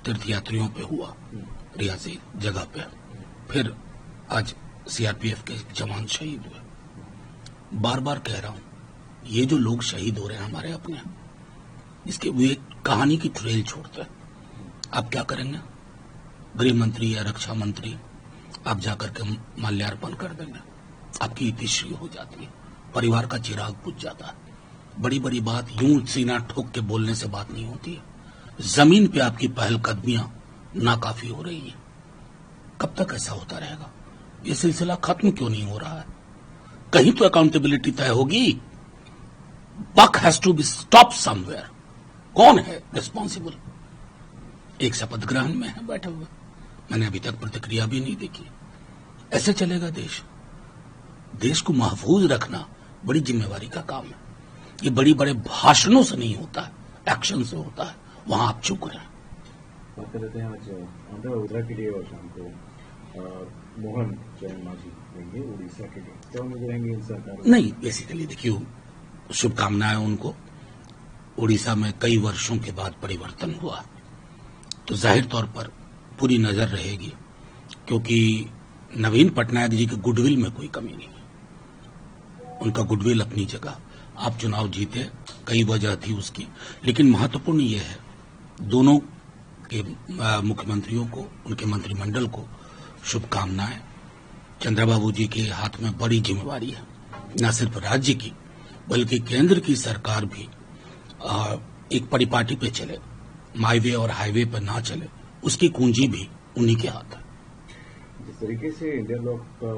तीर्थयात्रियों पे हुआ, रियासी जगह पे, फिर आज सीआरपीएफ के जवान शहीद हुए। बार बार कह रहा हूं, ये जो लोग शहीद हो रहे हैं हमारे अपने, इसके वे कहानी की ट्रेल छोड़ते हैं। आप क्या करेंगे? गृह मंत्री या रक्षा मंत्री आप जाकर के माल्यार्पण कर देंगे, आपकी इतिश्री हो जाती है, परिवार का चिराग बुझ जाता है। बड़ी बड़ी बात यूं सीना ठोक के बोलने से बात नहीं होती है। जमीन पे आपकी पहलकदमियां नाकाफी हो रही है। कब तक ऐसा होता रहेगा? ये सिलसिला खत्म क्यों नहीं हो रहा है? कहीं तो अकाउंटेबिलिटी तय होगी। Buck has to be stop somewhere. कौन है रिस्पॉन्सिबल? एक शपथ ग्रहण में है बैठे हुए, मैंने अभी तक प्रतिक्रिया भी नहीं देखी। ऐसे चलेगा देश? देश को महफूज रखना बड़ी जिम्मेवारी का काम है। ये बड़ी बड़े भाषणों से नहीं होता है, एक्शन से होता है। वहां आप चुप रहे। बात कर लेते हैं आज आंध्र उधरा के लिए और शाम को मोहन जैन मांझी रहेंगे उड़ीसा के लिए। क्या उम्मीद रहेंगे इन सरकारों? नहीं, बेसिकली देखिए, शुभकामनाएं उनको। उड़ीसा में कई वर्षों के बाद परिवर्तन हुआ, तो जाहिर तौर पर पूरी नजर रहेगी, क्योंकि नवीन पटनायक जी के गुडविल में कोई कमी नहीं है। उनका गुडविल अपनी जगह। आप चुनाव जीते, कई वजह थी उसकी, लेकिन महत्वपूर्ण यह है, दोनों के मुख्यमंत्रियों को, उनके मंत्रिमंडल को शुभकामनाएं। चंद्रबाबू जी के हाथ में बड़ी जिम्मेवारी है, न सिर्फ राज्य की बल्कि केंद्र की सरकार भी एक परिपाटी पे चले, माईवे और हाईवे पर ना चले, उसकी कुंजी भी उन्हीं के हाथ है। जिस तरीके से इंडिया ब्लॉक का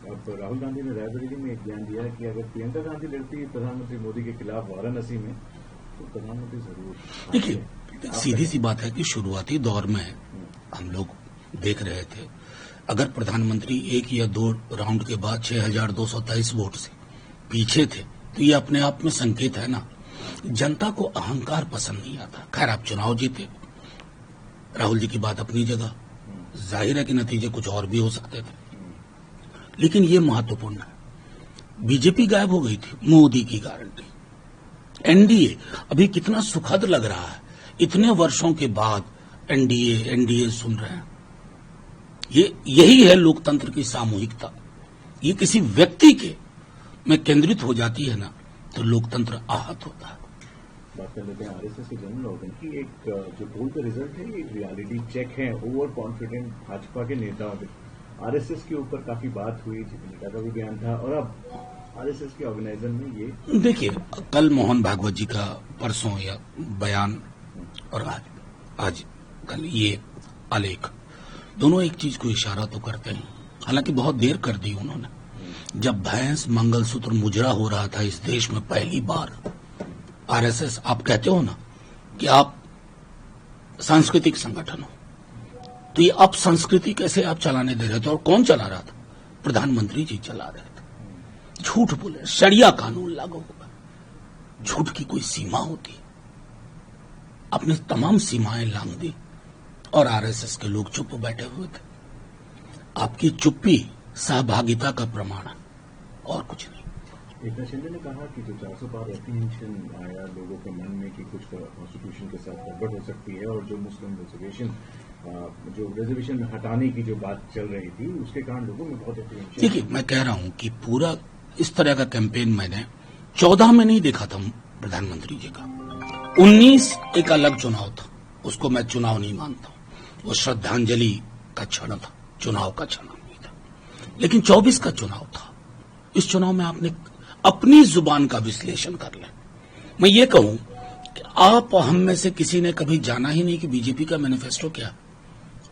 अब राहुल गांधी ने रायबरेली में एक बयान दिया कि अगर प्रियंका गांधी लड़ती प्रधानमंत्री मोदी के खिलाफ वाराणसी में तो प्रधानमंत्री जरूर। देखिए, सीधी सी बात है कि शुरुआती दौर में हम लोग देख रहे थे, अगर प्रधानमंत्री एक या दो राउंड के बाद 6,223 वोट से पीछे थे, तो ये अपने आप में संकेत है ना, जनता को अहंकार पसंद नहीं आता। खैर, आप चुनाव जीते, राहुल जी की बात अपनी जगह, जाहिर है कि नतीजे कुछ और भी हो सकते थे, लेकिन ये महत्वपूर्ण है। बीजेपी गायब हो गई थी, मोदी की गारंटी। एनडीए अभी कितना सुखद लग रहा है, इतने वर्षों के बाद एनडीए सुन रहे हैं। यही है लोकतंत्र की सामूहिकता। ये किसी व्यक्ति के में केंद्रित हो जाती है ना, तो लोकतंत्र आहत होता है। बात कर लेते हैं आरएसएस के जनरल ऑर्गन की। एक जो पोल का रिजल्ट है, एक रियलिटी चेक है ओवर कॉन्फिडेंट भाजपा के नेताओं के। आरएसएस के ऊपर काफी बात हुई, जेपी का भी बयान था, और अब आरएसएस के ऑर्गेनाइजर में ये देखिए, कल मोहन भागवत जी का परसों या बयान और आज कल ये आलेख, दोनों एक चीज को इशारा तो करते हैं। हालांकि बहुत देर कर दी उन्होंने। जब भैंस मंगलसूत्र मुजरा हो रहा था इस देश में पहली बार, आरएसएस, आप कहते हो ना कि आप सांस्कृतिक संगठन हो, तो ये अब संस्कृति कैसे आप चलाने दे रहे थे? और कौन चला रहा था? प्रधानमंत्री जी चला रहे थे। झूठ बोले, शरिया कानून लागू होगा। झूठ की कोई सीमा होती है? अपने तमाम सीमाएं लांघ दी और आरएसएस के लोग चुप बैठे हुए थे। आपकी चुप्पी सहभागिता का प्रमाण है और कुछ नहीं। एकनाथ शिंदे ने कहा कि जो 400 पार एप्रीहेंशन आया लोगों के मन में कि कुछ कॉन्स्टिट्यूशन के साथ गड़बड़ हो सकती है, और जो मुस्लिम रिजर्वेशन हटाने की जो बात चल रही थी, उसके कारण लोगों में बहुत एप्रीहेंशन। देखिए, मैं कह रहा हूं कि पूरा इस तरह का कैंपेन मैंने 14 में नहीं देखा था प्रधानमंत्री जी का। 19 एक अलग चुनाव था, उसको मैं चुनाव नहीं मानता हूं। वो श्रद्धांजलि का क्षण था, चुनाव का क्षण नहीं था। लेकिन 24 का चुनाव था। इस चुनाव में आपने अपनी जुबान का विश्लेषण कर लें। मैं ये कहूं कि आप हम में से किसी ने कभी जाना ही नहीं कि बीजेपी का मैनिफेस्टो क्या।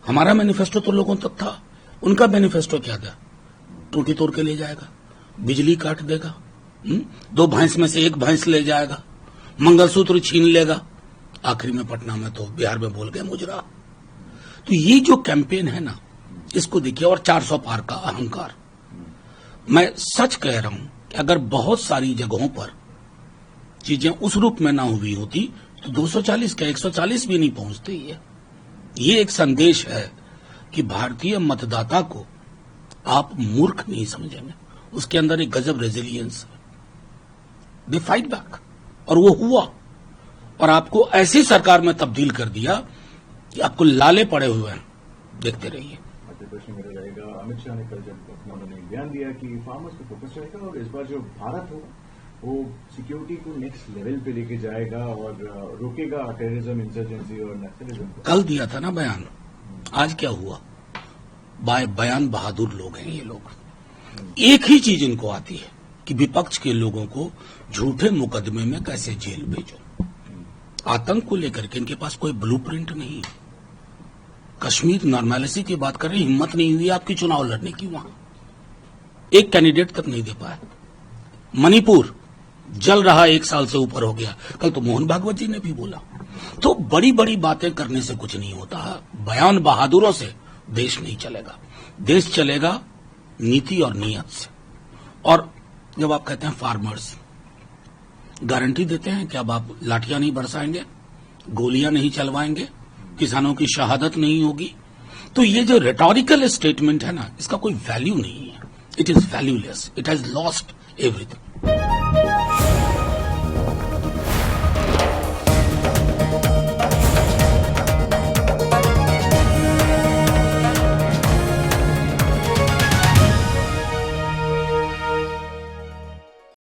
हमारा मैनिफेस्टो तो लोगों तक था, उनका मैनिफेस्टो क्या था? टूटी तोड़ के ले जाएगा, बिजली काट देगा, 2 भैंस में से 1 भैंस ले जाएगा, मंगलसूत्र छीन लेगा, आखिरी में पटना में तो बिहार में बोल गए मुजरा। तो ये जो कैंपेन है ना, इसको देखिए। और 400 पार का अहंकार। मैं सच कह रहा हूं कि अगर बहुत सारी जगहों पर चीजें उस रूप में ना हुई होती तो 240 का 140 भी नहीं पहुंचते। ये एक संदेश है कि भारतीय मतदाता को आप मूर्ख नहीं समझेंगे, उसके अंदर एक गजब रेजिलियंस है। दे फाइट बैक, और वो हुआ, और आपको ऐसी सरकार में तब्दील कर दिया कि आपको लाले पड़े हुए हैं, देखते रहिए। आखिरी प्रश्न मेरा रहेगा, अमित शाह ने कल जब अपना उन्होंने बयान दिया कि फार्मर्स पे फोकस रहेगा और इस बार जो भारत होगा वो सिक्योरिटी को नेक्स्ट लेवल पे लेके जाएगा और रोकेगा टेररिज्म, इंसर्जेंसी और नक्सलिज्म को। कल दिया था ना बयान, आज क्या हुआ? बयान बहादुर लोग हैं ये लोग। एक ही चीज इनको आती है कि विपक्ष के लोगों को झूठे मुकदमे में कैसे जेल भेजो। आतंक को लेकर के इनके पास कोई ब्लूप्रिंट नहीं है। कश्मीर नॉर्मलिटी की बात कर रहे हैं, हिम्मत नहीं हुई आपकी चुनाव लड़ने की, वहां एक कैंडिडेट तक नहीं दे पाया। मणिपुर जल रहा, 1 साल से ऊपर हो गया, कल तो मोहन भागवत जी ने भी बोला। तो बड़ी बड़ी बातें करने से कुछ नहीं होता, बयान बहादुरों से देश नहीं चलेगा। देश चलेगा नीति और नियत से। और जब आप कहते हैं फार्मर्स, गारंटी देते हैं कि अब आप लाठियां नहीं बरसाएंगे, गोलियां नहीं चलवाएंगे, किसानों की शहादत नहीं होगी। तो ये जो रेटोरिकल स्टेटमेंट है ना, इसका कोई वैल्यू नहीं है। It is valueless, it has lost everything.